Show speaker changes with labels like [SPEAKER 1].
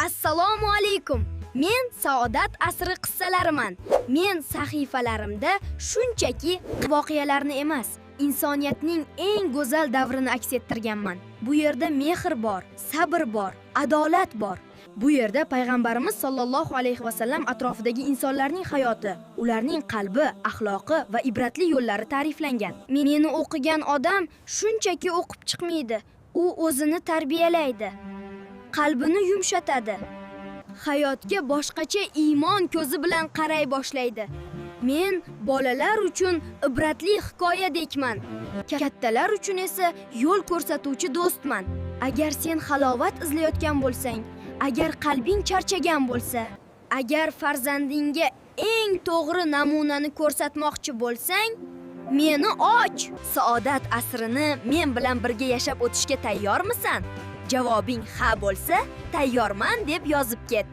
[SPEAKER 1] Assalomu alaykum. Men Saodat asri qissalariman. Men sahifalarimda shunchaki voqealarni emas, insoniyatning eng go'zal davrini aks ettirganman. Bu yerda mehr bor, sabr bor, adolat bor. Bu yerda payg'ambarimiz sollallohu alayhi va sallam atrofidagi insonlarning hayoti, ularning qalbi, axloqi va ibratli yo'llari ta'riflangan. Meni o'qigan odam shunchaki o'qib chiqmaydi. U o'zini tarbiyalaydi, qalbini yumshatadi. Hayotga boshqacha iymon ko'zi bilan qaray boshlaydi. Men bolalar uchun ibratli hikoyadekman. Kattalar uchun esa yo'l ko'rsatuvchi do'stman. Agar sen halovat izlayotgan bo'lsang, agar qalbing charchagan bo'lsa, agar farzandingga eng to'g'ri namunani ko'rsatmoqchi bo'lsang, meni och. Saodat asrini men bilan birga yashab o'tishga tayyormisan? Javobing ha bo'lsa, tayyorman deb yozib ket.